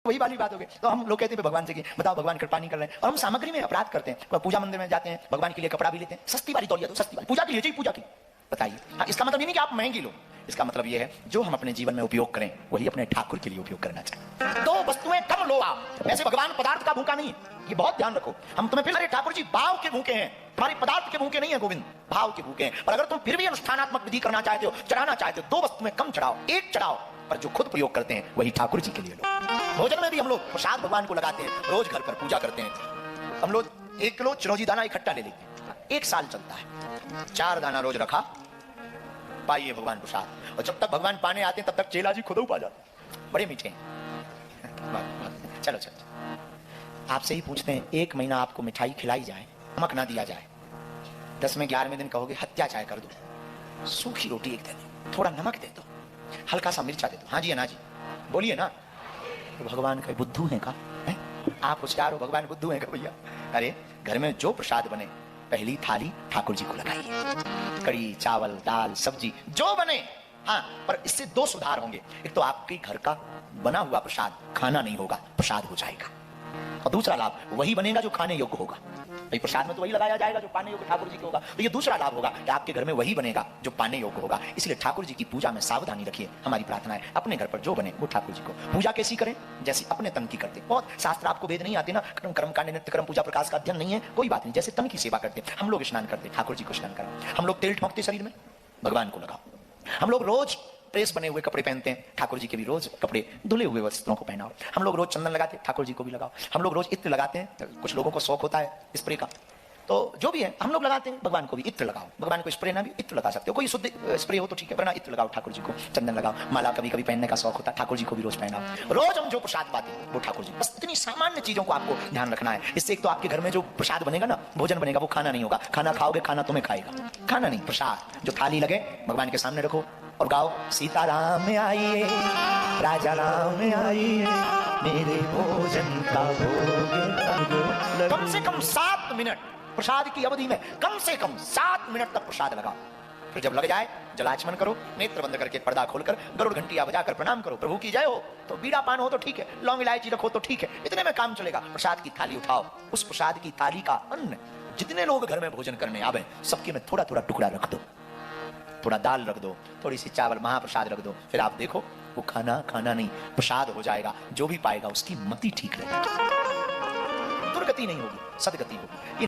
वही वाली बात हो गई। तो हम लोग कहते हैं भगवान से कि बताओ भगवान कृपा नहीं कर रहे हैं, और हम सामग्री में अपराध करते हैं। पूजा मंदिर में जाते हैं, भगवान के लिए कपड़ा भी लेते हैं, सस्ती वाली तौलिया, तो सस्ती वाली पूजा के लिए चाहिए, पूजा की। बताइए, हाँ, इसका मतलब ये नहीं कि आप महंगी लो, इसका मतलब ये है जो हम अपने जीवन में उपयोग करें वही अपने ठाकुर के लिए उपयोग करना चाहिए। तो वस्तुएं कम लो आप, ऐसे भगवान पदार्थ का भूखा नहीं है, ये बहुत ध्यान रखो। हम तुम्हें फिर अरे ठाकुर जी भाव के भूखे हैं, हमारे पदार्थ के भूखे नहीं है गोविंद, भाव के भूखे हैं। और अगर तुम फिर भी अनुष्ठानात्मक विधि करना चाहते हो, चढ़ाना चाहते हो, 2 वस्तुएं कम चढ़ाओ, 1 चढ़ाओ, पर जो खुद प्रयोग करते हैं वही ठाकुर जी के लिए लो। भोजन में भी हम लोग प्रसाद भगवान को लगाते हैं, रोज घर पर पूजा करते हैं। हम लोग 1 किलो चिरौंजी दाना इकट्ठा ले लेते हैं, 1 साल चलता है, 4 दाना रोज रखा, पाइए भगवान प्रसाद। और जब तक भगवान पाने आते हैं तब तक चेला जी खुद पा जाते, बड़े मीठे हैं। चलो चलो, आपसे ही पूछते हैं, 1 महीना आपको मिठाई खिलाई जाए, नमक ना दिया जाए, 10वें 11वें दिन कहोगे हत्या चाहे कर दो, सूखी रोटी एक दे दो, थोड़ा नमक दे दो, हल्का सा मिर्चा दे दो, हाँ जी ना जी, बोलिए ना। तो भगवान का बुद्धू है का है? आप होशियार हो, भगवान बुद्धू है का भैया? अरे घर में जो प्रसाद बने पहली थाली ठाकुर जी को लगाइए, कड़ी चावल दाल सब्जी जो बने, हाँ, पर इससे 2 सुधार होंगे। एक तो आपके घर का बना हुआ प्रसाद खाना नहीं होगा, प्रसाद हो जाएगा, और दूसरा लाभ वही बनेगा जो खाने योग्य होगा। भाई प्रसाद में तो वही लगाया जाएगा जो पाने योग्य ठाकुर जी को होगा, तो ये दूसरा लाभ होगा कि आपके घर में वही बनेगा जो पाने योग्य होगा। इसलिए ठाकुर जी की पूजा में सावधानी रखिए। हमारी प्रार्थना है अपने घर पर जो बने वो ठाकुर जी को। पूजा कैसी करें? जैसे अपने तन की करते। बहुत शास्त्र आपको वेद नहीं आते ना, कर्म कांड नित्य कर्म पूजा प्रकाश का अध्ययन नहीं है, कोई बात नहीं, जैसे तन की सेवा करते। हम लोग स्नान करते, ठाकुर जी को स्नान कराओ। हम लोग तेल ठोंकते शरीर में, भगवान को लगाओ। हम लोग रोज प्रेस बने हुए कपड़े पहनते हैं, ठाकुर जी के भी रोज कपड़े धुले हुए वस्त्रों को पहनाओ। हम लोग रोज चंदन लगाते हैं, ठाकुर जी को भी लगाओ। हम लोग रोज इत्र लगाते हैं, कुछ लोगों को शौक होता है स्प्रे का, तो जो भी है हम लोग लगाते हैं, भगवान को भी इत्र लगाओ। भगवान को स्प्रे ना भी इत्र लगा सकते हो, कोई शुद्ध स्प्रे हो तो ठीक है, वरना इत्र लगाओ, ठाकुर जी को चंदन लगाओ। माला कभी कभी पहनने का शौक होता है, ठाकुर जी को भी रोज पहनाओ। रोज हम जो प्रसाद पाते हैं वो ठाकुर जी। बस इतनी सामान्य चीजों को आपको ध्यान रखना है। इससे एक तो आपके घर में जो प्रसाद बनेगा ना, भोजन बनेगा, वो खाना नहीं होगा। खाना खाओगे, खाना तुम्हें खाएगा, खाना नहीं, प्रसाद। जो थाली लगे भगवान के सामने रखो और गाओ, सीताराम में आइए, राजा राम में आइए, मेरे भोजन का भोग। कम से कम 7 मिनट प्रसाद की अवधि में, कम से कम 7 मिनट तक प्रसाद लगाओ। फिर जब लग जाए जलाचमन करो, नेत्र बंद करके पर्दा खोलकर गरुड़ घंटिया बजाकर प्रणाम करो, प्रभु की जय हो। तो बीड़ा पान हो तो ठीक है, लौंग इलायची रखो तो ठीक है, इतने में काम चलेगा। प्रसाद की थाली उठाओ, उस प्रसाद की थाली का अन्न जितने लोग घर में भोजन करने आवे सबके में थोड़ा थोड़ा टुकड़ा रख दो, थोड़ा दाल रख दो, थोड़ी सी चावल महाप्रसाद रख दो। फिर आप देखो वो खाना खाना नहीं प्रसाद हो जाएगा। जो भी पाएगा उसकी मति ठीक रहेगी, दुर्गति नहीं होगी, सदगति होगी।